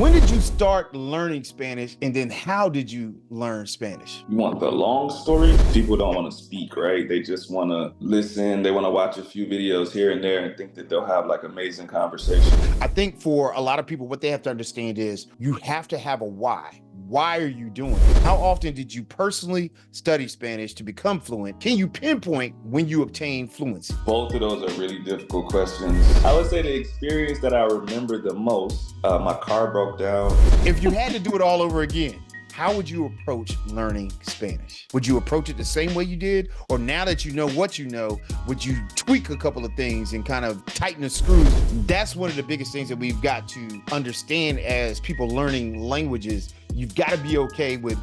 When did you start learning Spanish, and then how did you learn Spanish? You want the long story? People don't want to speak, right? They just want to listen. They want to watch a few videos here and there and think that they'll have like amazing conversation. I think for a lot of people, what they have to understand is you have to have a why. Why are you doing it? How often did you personally study Spanish to become fluent? Can you pinpoint when you obtain fluency? Both of those are really difficult questions. I would say the experience that I remember the most, my car broke down. If you had to do it all over again, how would you approach learning Spanish? Would you approach it the same way you did? Or now that you know what you know, would you tweak a couple of things and kind of tighten the screws? That's one of the biggest things that we've got to understand as people learning languages. You've got to be okay with.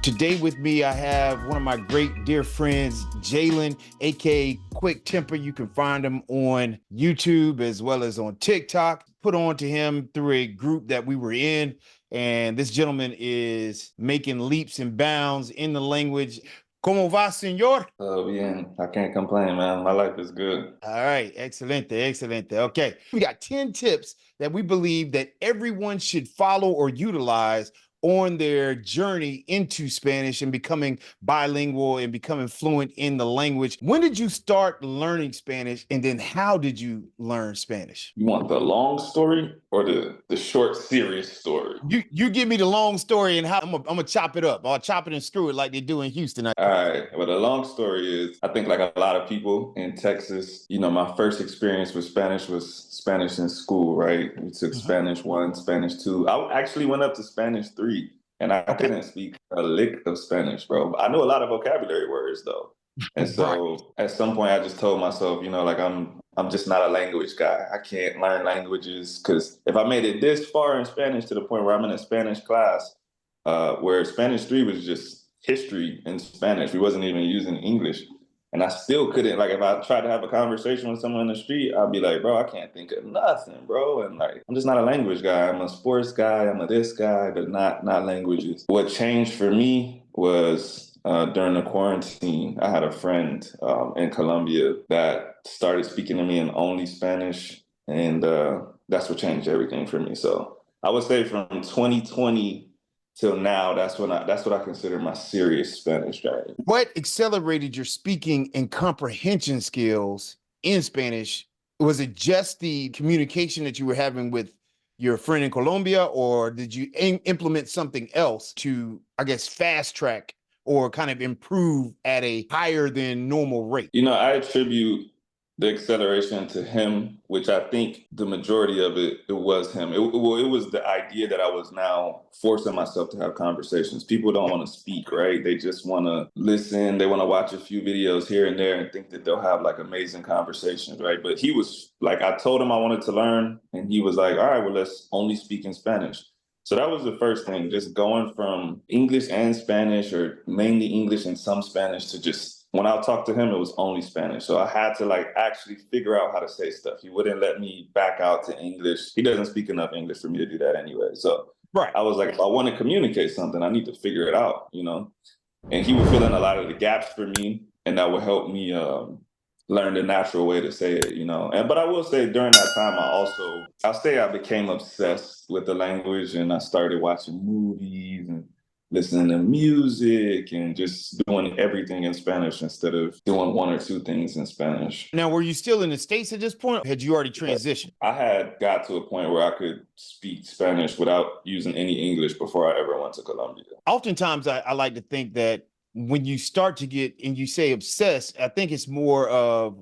Today with me, I have one of my great dear friends, Jalen, aka Quick Temper. You can find him on YouTube as well as on TikTok. Put on to him through a group that we were in. And this gentleman is making leaps and bounds in the language. ¿Cómo va, señor? Bien. I can't complain, man. My life is good. All right, excelente, excelente. Okay, we got 10 tips that we believe that everyone should follow or utilize on their journey into Spanish and becoming bilingual and becoming fluent in the language. When did you start learning Spanish, and then how did you learn Spanish? You want the long story or the short, serious story? You give me the long story, and how I'm gonna chop it up. I'll chop it and screw it like they do in Houston. All right. Well, the long story is, I think like a lot of people in Texas, my first experience with Spanish was Spanish in school, right? We took Spanish 1, Spanish 2. I actually went up to Spanish 3. And I couldn't speak a lick of Spanish, bro. I knew a lot of vocabulary words, though. And so at some point, I just told myself, like I'm just not a language guy. I can't learn languages, because if I made it this far in Spanish to the point where I'm in a Spanish class, where Spanish 3 was just history in Spanish, we wasn't even using English. And I still couldn't, like, if I tried to have a conversation with someone in the street, I'd be like, bro, I can't think of nothing, bro. And like, I'm just not a language guy. I'm a sports guy. I'm a this guy, but not languages. What changed for me was during the quarantine, I had a friend in Colombia that started speaking to me in only Spanish. And that's what changed everything for me. So I would say from 2020 till now, that's what I consider my serious Spanish journey. What accelerated your speaking and comprehension skills in Spanish? Was it just the communication that you were having with your friend in Colombia, or did you implement something else to, I guess, fast track or kind of improve at a higher than normal rate? I attribute the acceleration to him, which I think the majority of it was him. It was the idea that I was now forcing myself to have conversations. People don't want to speak, right? They just want to listen. They want to watch a few videos here and there and think that they'll have like amazing conversations, right? But he was like, I told him I wanted to learn, and he was like, all right, well, let's only speak in Spanish. So that was the first thing, just going from English and Spanish, or mainly English and some Spanish, to just, when I talked to him, it was only Spanish. So I had to like actually figure out how to say stuff. He wouldn't let me back out to English. He doesn't speak enough English for me to do that anyway. So I was like, if I want to communicate something, I need to figure it out, And he would fill in a lot of the gaps for me, and that would help me learn the natural way to say it, But I will say during that time, I became obsessed with the language, and I started watching movies and listening to music and just doing everything in Spanish instead of doing one or two things in Spanish. Now, were you still in the States at this point? Or had you already transitioned? I had got to a point where I could speak Spanish without using any English before I ever went to Colombia. Oftentimes, I like to think that when you start to get, and you say obsessed, I think it's more of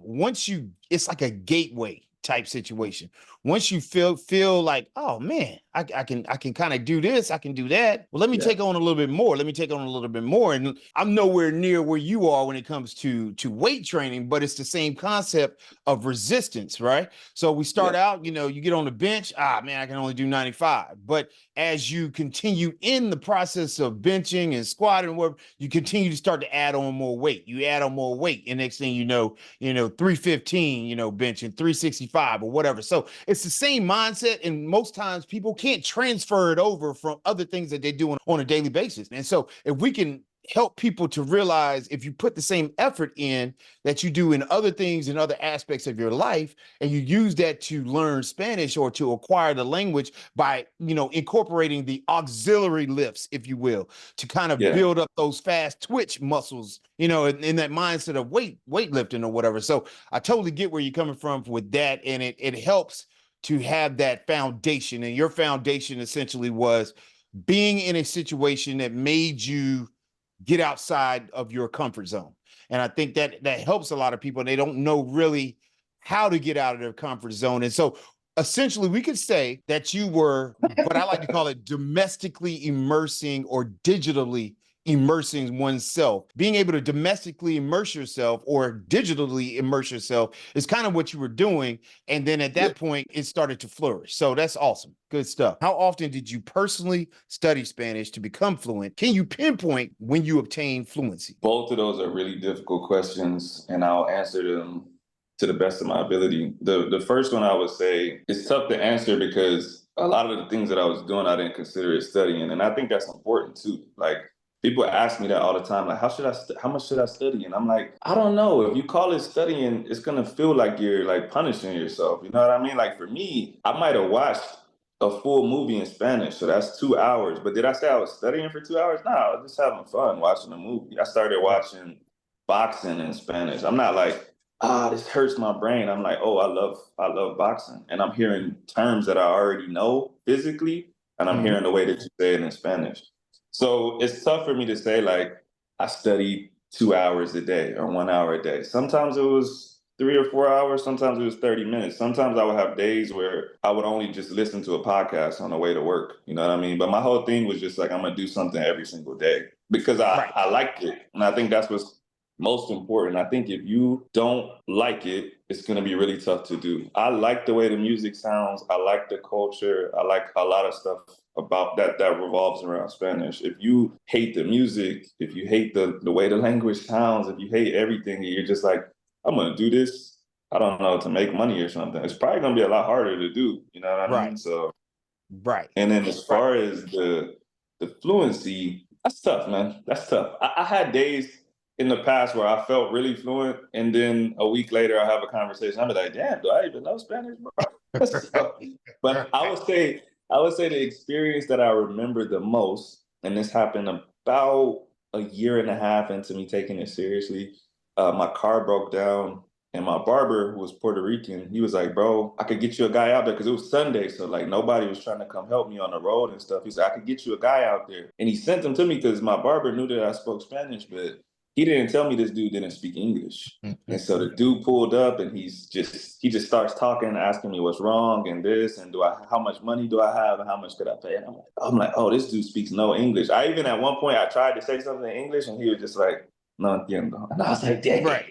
it's like a gateway type situation. Once you feel like, oh man, I can kind of do this, I can do that. Well, let me take on a little bit more. And I'm nowhere near where you are when it comes to weight training, but it's the same concept of resistance, right? So we start out, you get on the bench, man, I can only do 95. But as you continue in the process of benching and squatting and whatever, you continue to start to add on more weight. You add on more weight, and next thing you know, 315, benching 365 or whatever. So it's the same mindset, and most times people can't transfer it over from other things that they're doing on a daily basis. And so if we can help people to realize if you put the same effort in that you do in other things and other aspects of your life, and you use that to learn Spanish or to acquire the language by, incorporating the auxiliary lifts, if you will, to kind of Yeah. build up those fast twitch muscles, in that mindset of weightlifting or whatever. So I totally get where you're coming from with that. And it helps to have that foundation. And your foundation essentially was being in a situation that made you get outside of your comfort zone. And I think that helps a lot of people. They don't know really how to get out of their comfort zone. And so essentially we could say that you were what I like to call it domestically immersing or digitally immersing oneself. Being able to domestically immerse yourself or digitally immerse yourself is kind of what you were doing. And then at that point, it started to flourish. So that's awesome. Good stuff. How often did you personally study Spanish to become fluent? Can you pinpoint when you obtained fluency? Both of those are really difficult questions, and I'll answer them to the best of my ability. The first one I would say is tough to answer because a lot of the things that I was doing, I didn't consider it studying, and I think that's important too. Like people ask me that all the time, like how much should I study? And I'm like, I don't know. If you call it studying, it's gonna feel like you're like punishing yourself. You know what I mean? Like for me, I might have watched a full movie in Spanish, so that's 2 hours. But did I say I was studying for 2 hours? No, I was just having fun watching a movie. I started watching boxing in Spanish. I'm not like, this hurts my brain. I'm like, oh, I love boxing. And I'm hearing terms that I already know physically, and I'm hearing the way that you say it in Spanish. So it's tough for me to say like I studied 2 hours a day or 1 hour a day. Sometimes it was 3 or 4 hours. Sometimes it was 30 minutes. Sometimes I would have days where I would only just listen to a podcast on the way to work. You know what I mean? But my whole thing was just like, I'm going to do something every single day because I liked it. And I think that's what's most important. I think if you don't like it, it's going to be really tough to do. I like the way the music sounds. I like the culture. I like a lot of stuff about that revolves around Spanish. If you hate the music, if you hate the way the language sounds, if you hate everything, you're just like, I'm going to do this, I don't know, to make money or something. It's probably going to be a lot harder to do. You know what I mean? So, and then as far as the fluency, that's tough, man. That's tough. I had days in the past where I felt really fluent, and then a week later I have a conversation. I'm like, damn, do I even know Spanish, bro? So, but I would say the experience that I remember the most, and this happened about a year and a half into me taking it seriously. My car broke down, and my barber, who was Puerto Rican, he was like, bro, I could get you a guy out there because it was Sunday. So like nobody was trying to come help me on the road and stuff. He said, I could get you a guy out there. And he sent him to me because my barber knew that I spoke Spanish, but he didn't tell me this dude didn't speak English. And so the dude pulled up and he just starts talking, asking me what's wrong and this, and how much money do I have and how much could I pay? And I'm like, oh, this dude speaks no English. I even at one point I tried to say something in English and he was just like, no entiendo. And I was like, dang. Like,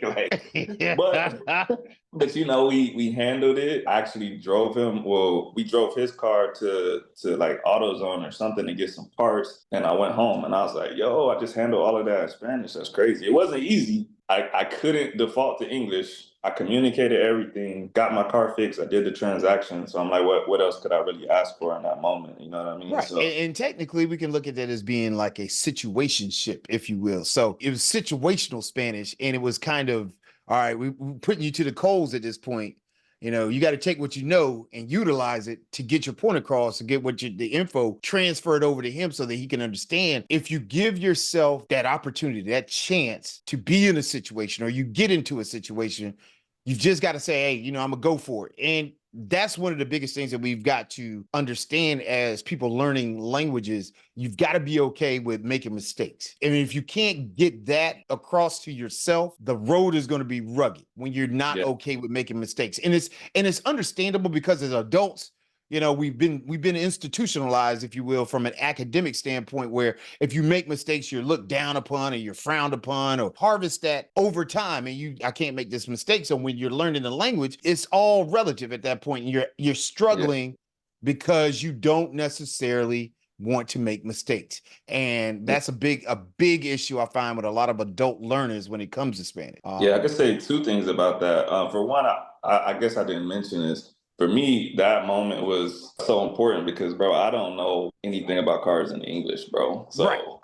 but we handled it. I actually drove him. Well, we drove his car to like AutoZone or something to get some parts. And I went home and I was like, yo, I just handled all of that in Spanish. That's crazy. It wasn't easy. I couldn't default to English. I communicated everything, got my car fixed. I did the transaction. So I'm like, what else could I really ask for in that moment? You know what I mean? Right. So, And technically, we can look at that as being like a situationship, if you will. So it was situational Spanish, and it was kind of, all right, we're putting you to the coals at this point. You got to take what you know and utilize it to get your point across, to get the info transferred over to him so that he can understand. If you give yourself that opportunity, that chance to be in a situation, or you get into a situation, you've just got to say, hey, I'm going to go for it. And that's one of the biggest things that we've got to understand as people learning languages. You've got to be okay with making mistakes. I mean, if you can't get that across to yourself, the road is going to be rugged when you're not okay with making mistakes. And it's understandable because as adults, we've been institutionalized, if you will, from an academic standpoint, where if you make mistakes, you're looked down upon or you're frowned upon, or harvest that over time. And I can't make this mistake. So when you're learning the language, it's all relative at that point. And you're struggling because you don't necessarily want to make mistakes. And that's a big issue I find with a lot of adult learners when it comes to Spanish. I could say two things about that. For one, I guess I didn't mention this. For me, that moment was so important because, bro, I don't know anything about cars in English, bro. So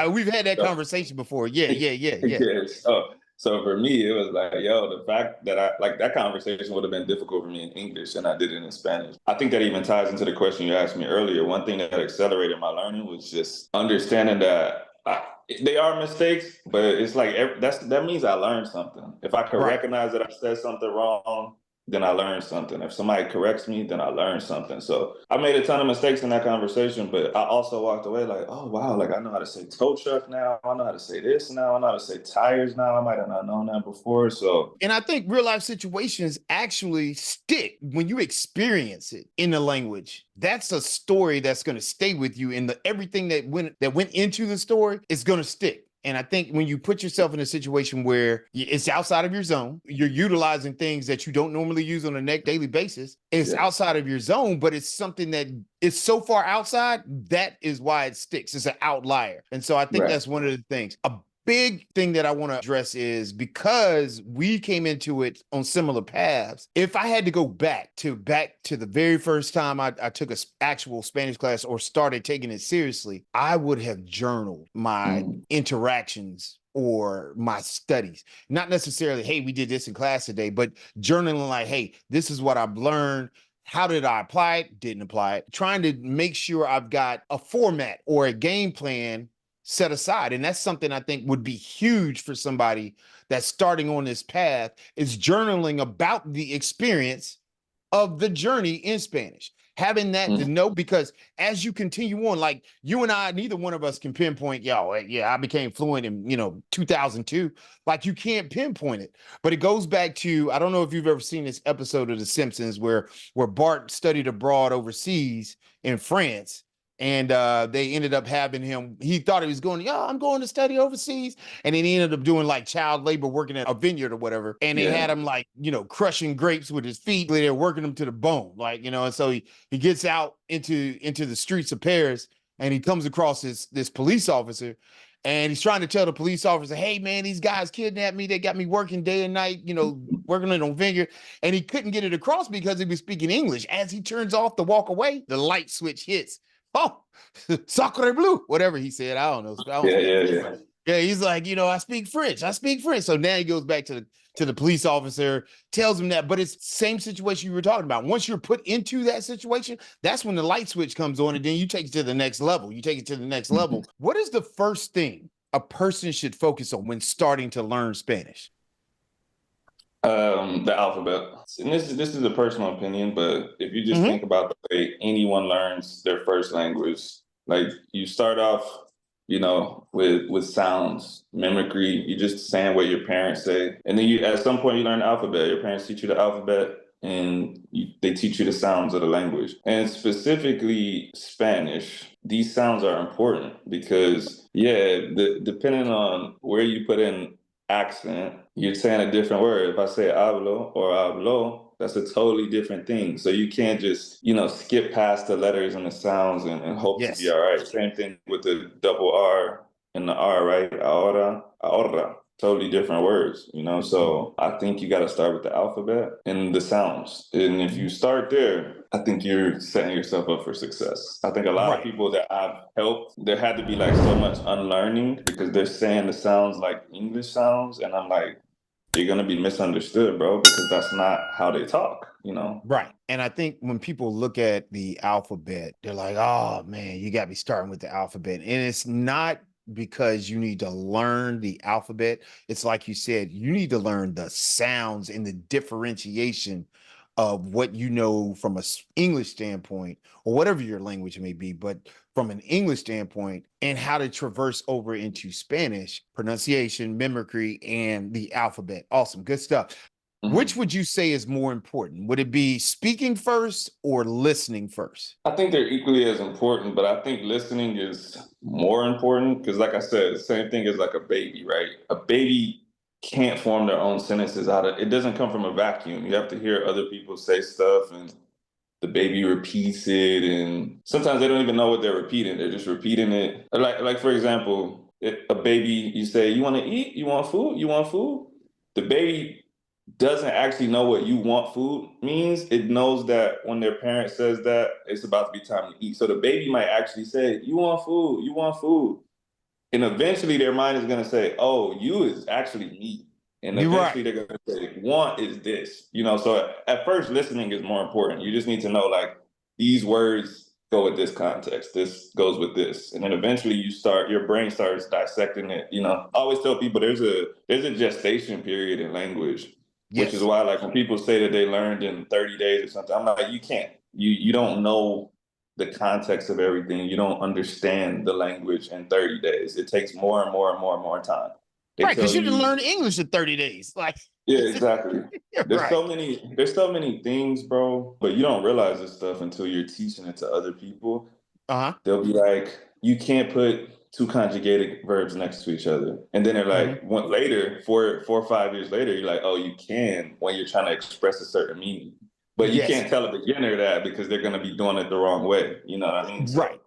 We've had that So, conversation before. Yeah. yeah. So for me, it was like, yo, the fact that I like that conversation would have been difficult for me in English and I did it in Spanish. I think that even ties into the question you asked me earlier. One thing that accelerated my learning was just understanding that they are mistakes, but it's like that means I learned something. If I could Right. recognize that I said something wrong, then I learned something. If somebody corrects me, then I learned something. So I made a ton of mistakes in that conversation, but I also walked away like, oh wow, like I know how to say tow truck now. I know how to say this now. I know how to say tires now. I might have not known that before. So And I think real life situations actually stick when you experience it in the language. That's a story that's going to stay with you, and everything that went into the story is going to stick. And I think when you put yourself in a situation where it's outside of your zone, you're utilizing things that you don't normally use on a daily basis. It's yeah, outside of your zone, but it's something that is so far outside, that is why it sticks. It's an outlier. And so I think right. that's one of the things. A big thing that I want to address is, because we came into it on similar paths. If I had to go back to the very first time I took a actual Spanish class or started taking it seriously, I would have journaled my interactions or my studies. Not necessarily, hey, we did this in class today, but journaling like, hey, this is what I've learned. How did I apply it? Didn't apply it. Trying to make sure I've got a format or a game plan set aside. And that's something I think would be huge for somebody that's starting on this path, is journaling about the experience of the journey in Spanish. Having that to know, because as you continue on, like you and I, neither one of us can pinpoint, I became fluent in, 2002. Like you can't pinpoint it. But it goes back to, I don't know if you've ever seen this episode of The Simpsons where Bart studied abroad overseas in France, and they ended up having him. He thought he was going, I'm going to study overseas, and then he ended up doing like child labor, working at a vineyard or whatever. And they Yeah. had him like, crushing grapes with his feet. They're working him to the bone, like, and so he gets out into the streets of Paris, and he comes across this police officer. And he's trying to tell the police officer, hey, man, these guys kidnapped me. They got me working day and night, working on vineyard. And he couldn't get it across because he was speaking English. As he turns off to walk away, the light switch hits. Oh, sacre bleu, whatever he said. I don't know. I don't Yeah, speak yeah, French. yeah. Yeah, he's like, I speak French. I speak French. So now he goes back to the police officer, tells him that, but it's the same situation you were talking about. Once you're put into that situation, that's when the light switch comes on, and then you take it to the next level. You take it to the next level. What is the first thing a person should focus on when starting to learn Spanish? The alphabet. And this is a personal opinion, but if you just Mm-hmm. think about the way anyone learns their first language, like you start off, with sounds, mimicry. You just saying what your parents say, and then you at some point you learn the alphabet. Your parents teach you the alphabet, and they teach you the sounds of the language. And specifically Spanish, these sounds are important because depending on where you put in accent, you're saying a different word. If I say hablo or hablo, that's a totally different thing. So you can't just, skip past the letters and the sounds and hope to be Yes. all right. Same thing with the double R and the R, right? Ahora, ahora. Totally different words. So I think you got to start with the alphabet and the sounds. And if you start there, I think you're setting yourself up for success. I think a lot of Right. people that I've helped, there had to be like so much unlearning because they're saying the sounds like English sounds. And I'm like, you're going to be misunderstood, bro, because that's not how they talk. Right. And I think when people look at the alphabet, they're like, oh man, you got me starting with the alphabet. And it's not because you need to learn the alphabet. It's like you said, you need to learn the sounds and the differentiation of what you know from a English standpoint, or whatever your language may be, but from an English standpoint, and how to traverse over into Spanish, pronunciation, mimicry, and the alphabet. Awesome. Good stuff. Which Mhm. would you say is more important? Would it be speaking first or listening first? I think they're equally as important, but I think listening is more important because, like I said, the same thing as like a baby, right? A baby can't form their own sentences out of it. Doesn't come from a vacuum. You have to hear other people say stuff, and the baby repeats it, and sometimes they don't even know what they're repeating. They're just repeating it. Like for example, a baby, you say, "You want to eat? You want food? You want food?" The baby doesn't actually know what you want food means. It knows that when their parent says that, it's about to be time to eat. So the baby might actually say, "You want food? You want food?" And eventually their mind is going to say, oh, you is actually me. And You're right. eventually they're going to say, want is this, you know? So at first listening is more important. You just need to know like these words go with this context. This goes with this. And then eventually your brain starts dissecting it. You know, I always tell people there's a gestation period in language, which is Yes. why like when people say that they learned in 30 days or something, I'm like, you can't. You don't know the context of everything. You don't understand the language in 30 days. It takes more and more and more and more time. They Right, because tell you didn't you, learn English in 30 days. Like, yeah, exactly. right. There's so many things, bro, but you don't realize this stuff until you're teaching it to other people. Uh-huh. They'll be like, you can't put two conjugated verbs next to each other. And then they're Mm-hmm. like, later, 4 or 5 years later, you're like, oh, you can when you're trying to express a certain meaning. But you Yes. can't tell a beginner that because they're going to be doing it the wrong way. You know what I mean? Right. So,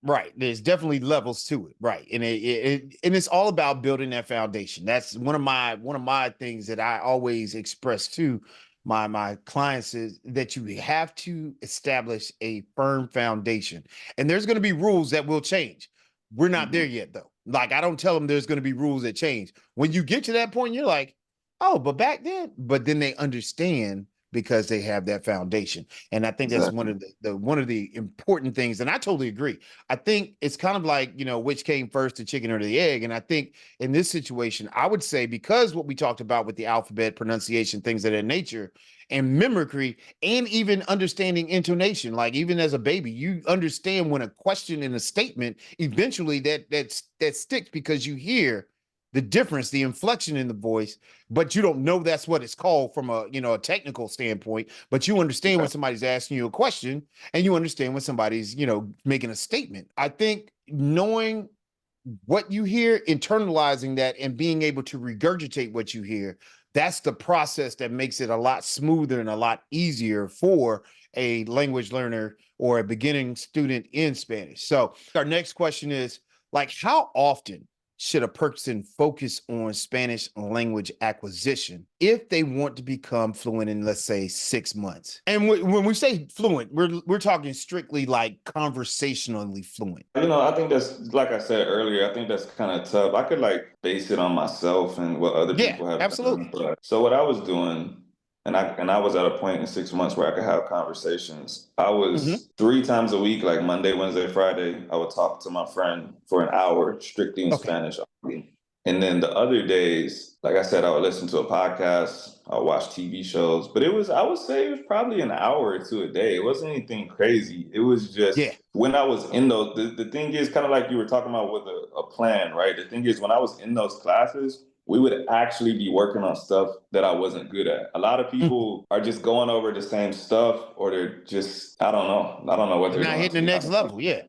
Right. There's definitely levels to it. Right. And and it's all about building that foundation. That's one of my things that I always express to my clients is that you have to establish a firm foundation. And there's going to be rules that will change. We're not there yet though. Like I don't tell them there's going to be rules that change. When you get to that point, you're like, oh, but back then, but then they understand because they have that foundation. And I think that's one exactly. of the important things. And I totally agree. I think it's kind of like, which came first, the chicken or the egg. And I think in this situation, I would say because what we talked about with the alphabet, pronunciation, things of that nature, and mimicry, and even understanding intonation, like even as a baby, you understand when a question in a statement, eventually that sticks because you hear the difference, the inflection in the voice, but you don't know that's what it's called from a technical standpoint, but you understand when somebody's asking you a question and you understand when somebody's making a statement. I think knowing what you hear, internalizing that, and being able to regurgitate what you hear, that's the process that makes it a lot smoother and a lot easier for a language learner or a beginning student in Spanish. So our next question is, like, how often should a person focus on Spanish language acquisition if they want to become fluent in, let's say, 6 months? And when we say fluent, we're talking strictly like conversationally fluent. You know, I think that's, like I said earlier, I think that's kind of tough. I could like base it on myself and what other Yeah, people have done. absolutely. But so what I was doing, and I was at a point in 6 months where I could have conversations. I Mm-hmm. was 3 times a week, like Monday, Wednesday, Friday, I would talk to my friend for an hour strictly in Okay. Spanish only. And then the other days, like I said, I would listen to a podcast, I would watch TV shows, but I would say it was probably an hour or two a day. It wasn't anything crazy. It was Yeah. just when I was in those, the thing is kind of like you were talking about with a plan, right? The thing is when I was in those classes, we would actually be working on stuff that I wasn't good at. A lot of Mhm. people are just going over the same stuff or they're just, I don't know. I don't know what They're they're not doing hitting to the be next honest. level. Yeah.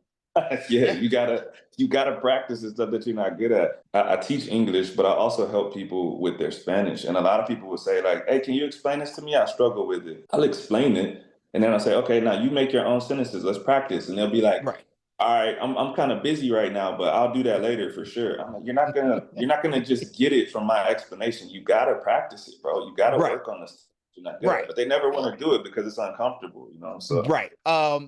Yeah, Yeah. you gotta practice the stuff that you're not good at. I teach English, but I also help people with their Spanish. And a lot of people will say, like, hey, can you explain this to me? I struggle with it. I'll explain it. And then I'll say, okay, now you make your own sentences. Let's practice. And they'll be like, Right. all right, I'm kind of busy right now, but I'll do that later for sure. I'm like, you're not gonna just get it from my explanation. You gotta practice it, bro. You gotta Right. work on this. You're not good at it. Right. But they never want to do it because it's uncomfortable, you know? So Right.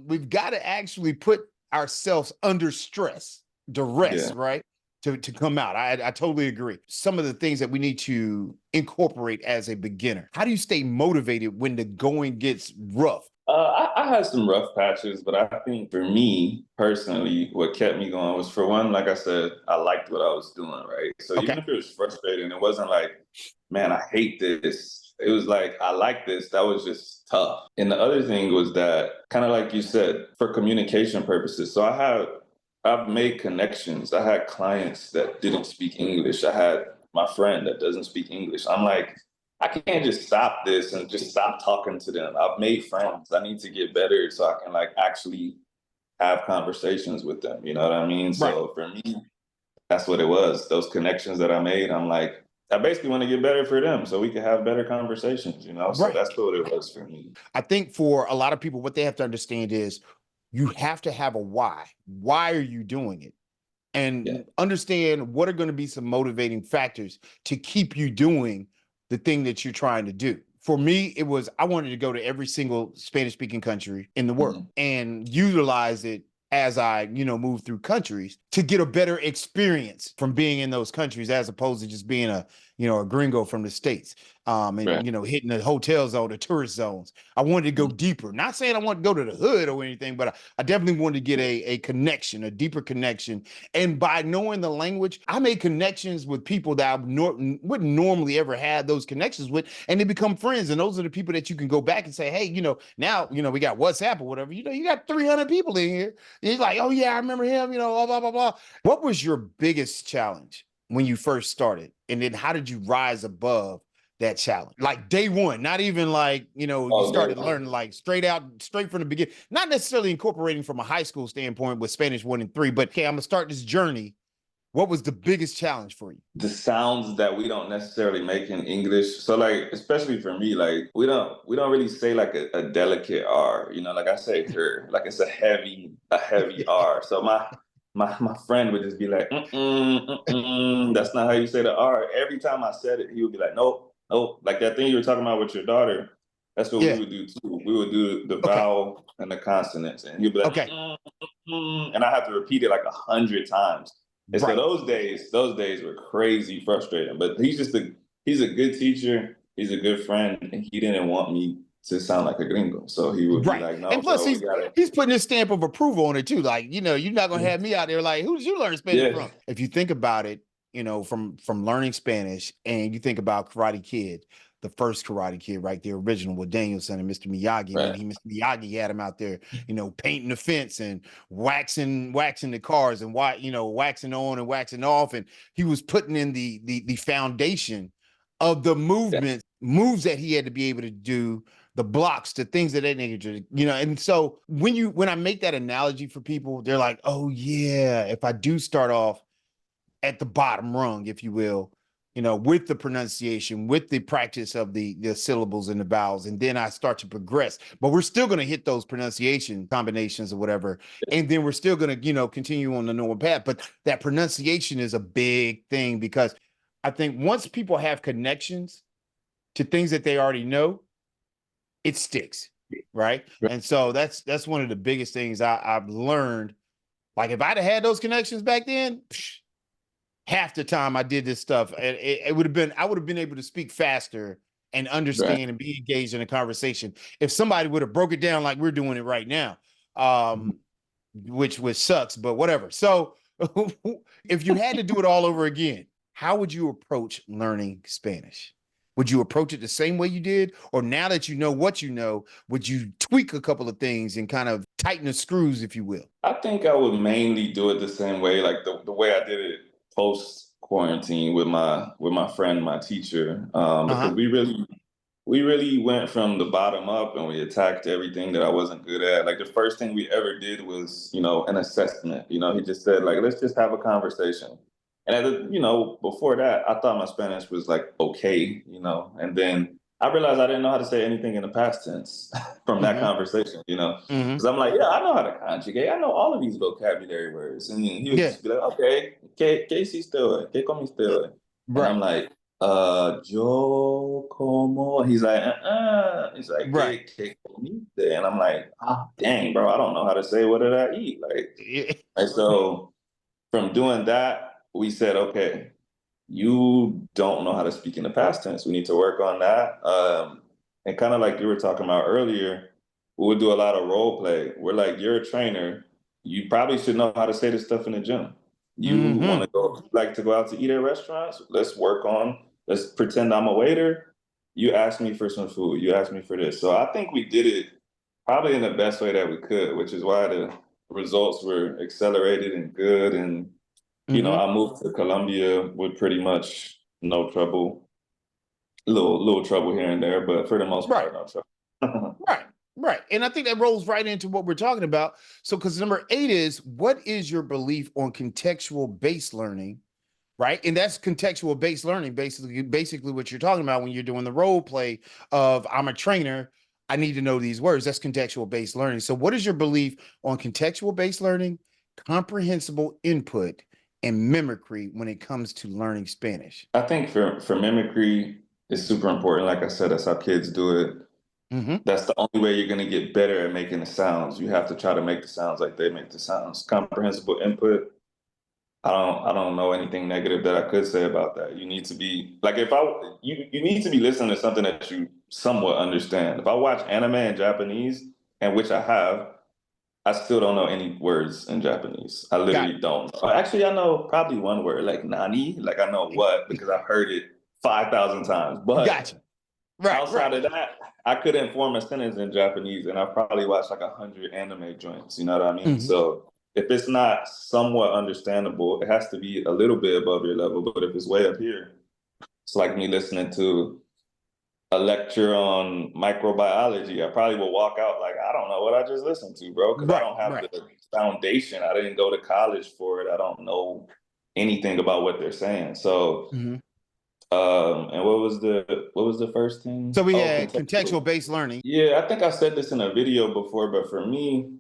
We've got to actually put ourselves under stress, duress, yeah. right? To come out. I totally agree. Some of the things that we need to incorporate as a beginner. How do you stay motivated when the going gets rough? I had some rough patches, but I think for me personally, what kept me going was, for one, like I said, I liked what I was doing, right? So even Okay. if it was frustrating, it wasn't like, man, I hate this. It was like, I like this. That was just tough. And the other thing was that, kind of like you said, for communication purposes. So I've made connections. I had clients that didn't speak English. I had my friend that doesn't speak English. I'm like, I can't just stop this and just stop talking to them. I've made friends. I need to get better so I can like actually have conversations with them. You know what I mean? Right. So for me, that's what it was. Those connections that I made, I'm like, I basically want to get better for them so we can have better conversations, you know? So Right. that's what it was for me. I think for a lot of people, what they have to understand is you have to have a why. Why are you doing it? Yeah. And understand what are going to be some motivating factors to keep you doing the thing that you're trying to do. For me, it was I wanted to go to every single Spanish speaking country in the world Mhm. and utilize it as I, move through countries. to get a better experience from being in those countries as opposed to just being a gringo from the States. Right. And hitting the hotel zone, the tourist zones. I wanted to go deeper. Not saying I want to go to the hood or anything, but I definitely wanted to get a connection, a deeper connection. And by knowing the language, I made connections with people that I wouldn't normally ever have those connections with, and they become friends. And those are the people that you can go back and say, hey, now we got WhatsApp or whatever. You got 300 people in here. And he's like, oh yeah, I remember him. Blah blah blah blah. What was your biggest challenge when you first started, and then how did you rise above that challenge? Like day one, not even like, you started learning like straight from the beginning, not necessarily incorporating from a high school standpoint with Spanish 1 and 3, but okay, I'm gonna start this journey. What was the biggest challenge for you? The sounds that we don't necessarily make in English. So like, especially for me, like we don't really say like a delicate R, like I say her, like it's a heavy R. So my friend would just be like, that's not how you say the R. Every time I said it, he would be like, nope, nope. Like that thing you were talking about with your daughter, that's what we Yeah. would do too. We would do the Okay. vowel and the consonants, and he'd be like, Okay. and I have to repeat it like 100 times. And so Right. those days were crazy frustrating. But he's a good teacher. He's a good friend, and he didn't want me to sound like a gringo. So he would be Right. like, "No, And plus bro, we got it." he's putting his stamp of approval on it too. Like, you're not gonna have me out there like, who did you learn Spanish Yeah, from? If you think about it, from learning Spanish, and you think about Karate Kid, the first Karate Kid, right? The original with Danielson and Mr. Miyagi. right. Mr. Miyagi had him out there, painting the fence and waxing the cars and waxing on and waxing off. And he was putting in the foundation of the moves that he had to be able to do, the blocks, the things of that nature, And so when I make that analogy for people, they're like, oh yeah, if I do start off at the bottom rung, if you will, with the pronunciation, with the practice of the syllables and the vowels, and then I start to progress. But we're still going to hit those pronunciation combinations or whatever, and then we're still going to, continue on the normal path. But that pronunciation is a big thing, because I think once people have connections to things that they already know, it sticks, right? And so that's one of the biggest things I've learned. Like if I'd have had those connections back then, half the time I did this stuff, it would have been, I would have been able to speak faster and understand Right. and be engaged in a conversation if somebody would have broke it down like we're doing it right now, which sucks, but whatever. So if you had to do it all over again, how would you approach learning Spanish? Would you approach it the same way you did? Or now that you know what you know, would you tweak a couple of things and kind of tighten the screws, if you will? I think I would mainly do it the same way, like the way I did it post quarantine with my friend, my teacher, because we really went from the bottom up and we attacked everything that I wasn't good at. Like the first thing we ever did was, an assessment. He just said like, let's just have a conversation. And before that, I thought my Spanish was like okay, and then I realized I didn't know how to say anything in the past tense from that conversation, because I'm like, yeah, I know how to conjugate. I know all of these vocabulary words. And he would Yeah. just be like, okay, ¿qué hiciste? ¿Qué comiste? And I'm Right. like, yo como. He's like, He's like, Right. ¿qué comiste? And I'm like, dang, bro, I don't know how to say what did I eat? Like, and so from doing that, we said, okay, you don't know how to speak in the past tense. We need to work on that. And kind of like you were talking about earlier, we would do a lot of role play. We're like, you're a trainer. You probably should know how to say this stuff in the gym. You want to go out to eat at restaurants? Let's pretend I'm a waiter. You ask me for some food. You ask me for this. So I think we did it probably in the best way that we could, which is why the results were accelerated and good. And I moved to Colombia with pretty much no trouble, little trouble here and there, but for the most part, no trouble. Right. And I think that rolls right into what we're talking about. So, because number 8 is, what is your belief on contextual based learning? Right. And that's contextual based learning, basically what you're talking about when you're doing the role play of I'm a trainer. I need to know these words. That's contextual based learning. So what is your belief on contextual based learning, comprehensible input, and mimicry when it comes to learning Spanish? I think for mimicry, it's super important. Like I said, that's how kids do it. That's the only way you're going to get better at making the sounds. You have to try to make the sounds like they make the sounds. Comprehensible input, I don't know anything negative that I could say about that. You need to be like if I you need to be listening to something that you somewhat understand. If I watch anime in Japanese, and which I have, I still don't know any words in Japanese. I Got literally don't know. Actually, I know probably one word, like nani. Like I know what it. because I've heard it 5,000 times. But Gotcha. Right, outside right. of that, I couldn't form a sentence in Japanese, and I probably watched like 100 anime joints. You know what I mean? Mhm. So if it's not somewhat understandable, it has to be a little bit above your level. But if it's way up here, it's like me listening to a lecture on microbiology. I probably will walk out like I don't know what I just listened to, bro, because I Right, don't have right. the foundation. I didn't go to college for it. I don't know anything about what they're saying. So Mhm. and what was the first So thing? we Oh, had contextual. contextual based learning. Yeah, I think I said this in a video before, but for me,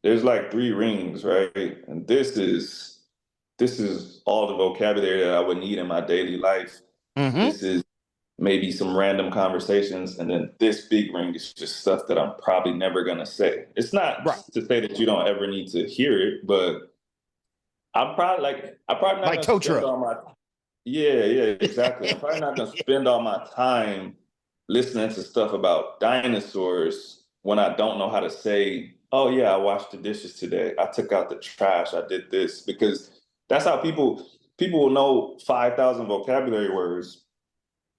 there's like three rings, right? And this is all the vocabulary that I would need in my daily life. Hmm. This is maybe some random conversations, and then this big ring is just stuff that I'm probably never gonna say. It's not Right. to say that you don't ever need to hear it, but I'm probably not Like gonna tow spend truck. all my yeah, exactly. I'm probably not gonna spend all my time listening to stuff about dinosaurs when I don't know how to say, oh yeah, I washed the dishes today. I took out the trash. I did this because that's how people will know 5,000 vocabulary words,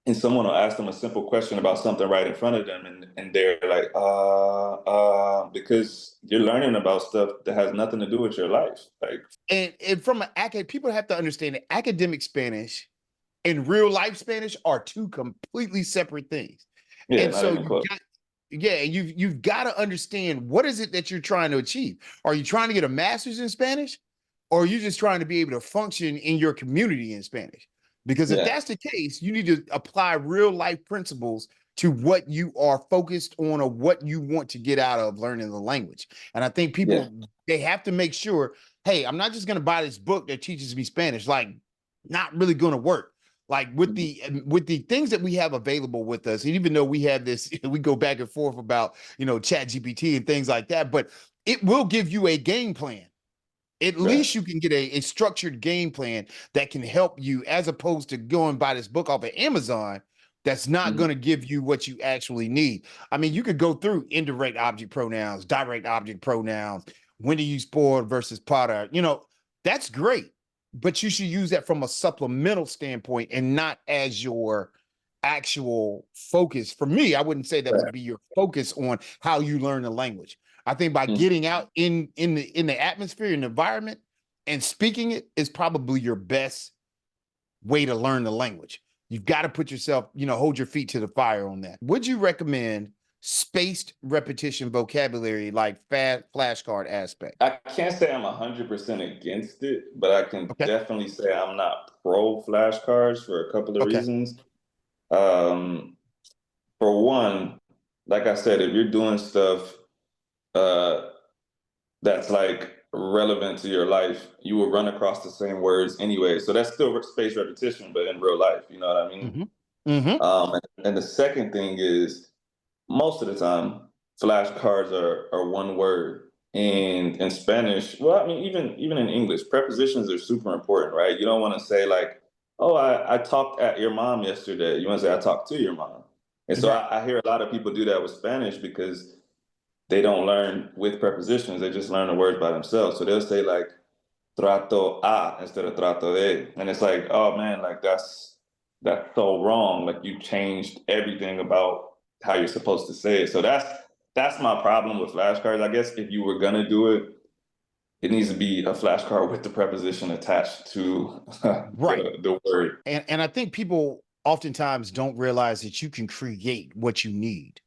and someone will ask them a simple question about something right in front of them, and they're like, because you're learning about stuff that has nothing to do with your life. Like, And from an academic, people have to understand that academic Spanish and real life Spanish are two completely separate things. yeah, And not so even close. you've got to understand what is it that you're trying to achieve. Are you trying to get a master's in Spanish, or are you just trying to be able to function in your community in Spanish? Because if Yeah, that's the case, you need to apply real life principles to what you are focused on or what you want to get out of learning the language. And I think yeah, people, they have to make sure, hey, I'm not just going to buy this book that teaches me Spanish. Like, not really going to work. Like with the things that we have available with us, and even though we have this, we go back and forth about Chat GPT and things like that, but it will give you a game plan. At right. least you can get a structured game plan that can help you, as opposed to going buy this book off of Amazon that's not Mhm. going to give you what you actually need. I mean, you could go through indirect object pronouns, direct object pronouns, when to use forward versus product. That's great, but you should use that from a supplemental standpoint and not as your actual focus. For me, I wouldn't say that would Right. be your focus on how you learn the language. I think by Mhm. getting out in the atmosphere and environment and speaking it is probably your best way to learn the language. You've got to put yourself, hold your feet to the fire on that. Would you recommend spaced repetition vocabulary like flashcard aspect? I can't say I'm 100% against it, but I can Okay. definitely say I'm not pro flashcards for a couple of Okay. reasons. Um, for one, like I said, if you're doing stuff uh, that's like relevant to your life, you will run across the same words anyway. So that's still spaced repetition, but in real life, you know what I mean? Mm-hmm. Mm-hmm. And the second thing is most of the time, flashcards are one word. And in Spanish, well, I mean, even in English, prepositions are super important, right? You don't want to say like, "Oh, I talked at your mom yesterday." You want to say, "I talked to your mom." And so Right. I hear a lot of people do that with Spanish because they don't learn with prepositions; they just learn the words by themselves. So they'll say like "trato a" instead of "trato de," and it's like, oh man, like that's so wrong. Like you changed everything about how you're supposed to say it. So that's my problem with flashcards. I guess if you were gonna do it, it needs to be a flashcard with the preposition attached to Right. the word. And I think people oftentimes don't realize that you can create what you need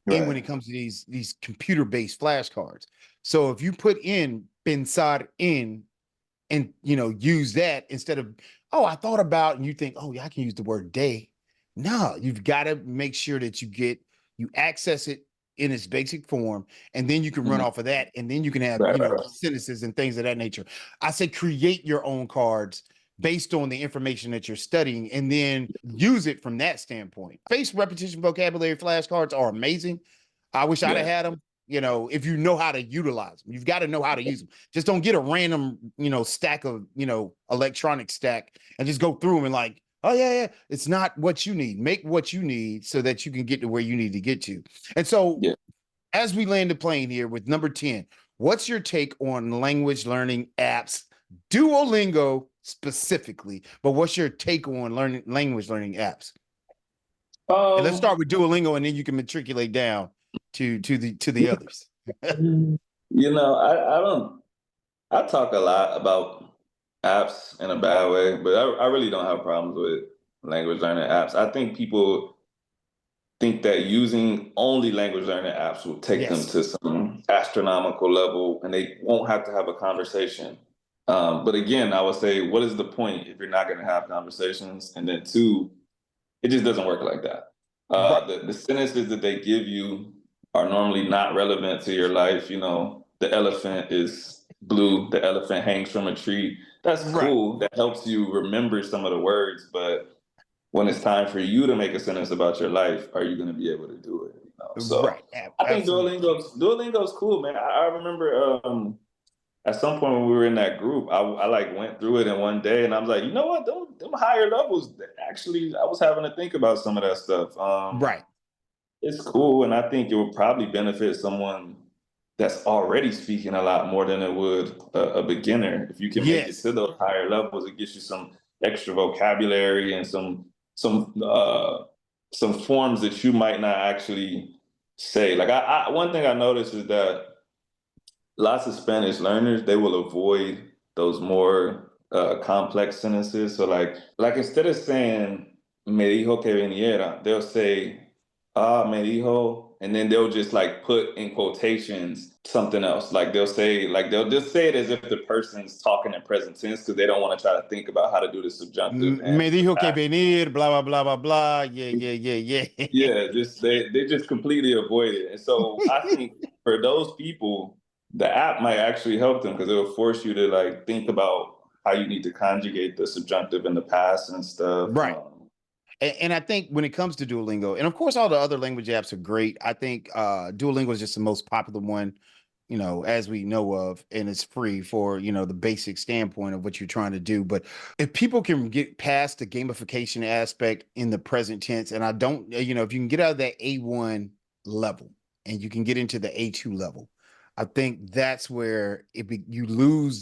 in when Right. it comes to these computer-based flashcards. So if you put in pensar in and use that instead of, oh, I thought about, and you think, oh yeah, I can use the word day. No, you've got to make sure that you access it in its basic form, and then you can run Mhm. off of that, and then you can have Right. sentences and things of that nature. I say create your own cards based on the information that you're studying, and then use it from that standpoint. Face repetition vocabulary flashcards are amazing. I wish I'd have Yeah. had them. if you know how to utilize them. You've got to know how to use them. Just don't get a random, stack of, electronic stack and just go through them and like, oh yeah, it's not what you need. Make what you need so that you can get to where you need to get to. And so as we land the plane here with number 10, what's your take on language learning apps, Duolingo specifically, but what's your take on language learning apps? And let's start with Duolingo, and then you can matriculate down to the others. I talk a lot about apps in a bad way, but I really don't have problems with language learning apps. I think people think that using only language learning apps will take them to some astronomical level and they won't have to have a conversation. But again, I would say, what is the point if you're not going to have conversations? And then two, it just doesn't work like that. The sentences that they give you are normally not relevant to your life. The elephant is blue, the elephant hangs from a tree. That's cool. That helps you remember some of the words, but when it's time for you to make a sentence about your life, are you going to be able to do it? So I think Duolingo's cool, man. I remember at some point when we were in that group, I like went through it in one day, and I was like, you know what, them higher levels, actually, I was having to think about some of that stuff. It's cool, and I think it would probably benefit someone that's already speaking a lot more than it would a beginner. If you can make it to those higher levels, it gives you some extra vocabulary and some forms that you might not actually say. Like one thing I noticed is that lots of Spanish learners, they will avoid those more complex sentences. So like instead of saying me dijo que viniera, they'll say me dijo, and then they'll just like put in quotations something else. Like they'll just say it as if the person's talking in present tense because they don't want to try to think about how to do the subjunctive. Me dijo que venir, blah, blah, blah, blah, blah. Yeah. Yeah, they just completely avoid it. And so I think for those people, the app might actually help them because it will force you to like think about how you need to conjugate the subjunctive in the past and stuff. Right. And I think when it comes to Duolingo, and of course, all the other language apps are great. I think Duolingo is just the most popular one, as we know of, and it's free for, the basic standpoint of what you're trying to do. But if people can get past the gamification aspect in the present tense, and if you can get out of that A1 level and you can get into the A2 level, I think that's where you lose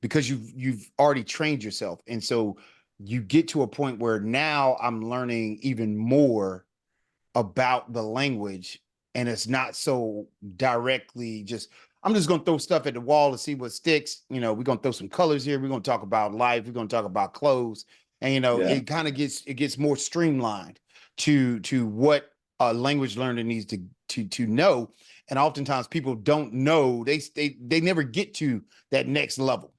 because you've already trained yourself. And so you get to a point where now I'm learning even more about the language, and it's not so directly I'm just going to throw stuff at the wall to see what sticks. We're going to throw some colors here. We're going to talk about life. We're going to talk about clothes. And, it kind of gets more streamlined to what a language learner needs to know. And oftentimes people don't know, they never get to that next level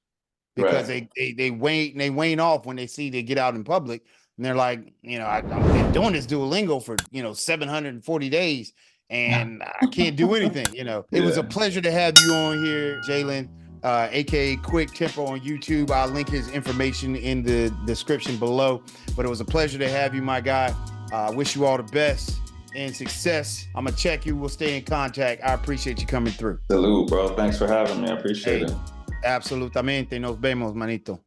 because they wane off when they see they get out in public and they're like, I've been doing this Duolingo for, 740 days and I can't do anything. It was a pleasure to have you on here, Jalen, aka Quick Tempo on YouTube. I'll link his information in the description below, but it was a pleasure to have you, my guy. I wish you all the best and success. I'm gonna check you. We'll stay in contact. I appreciate you coming through. Salute, bro. Thanks for having me. I appreciate it. Absolutamente. Nos vemos, manito.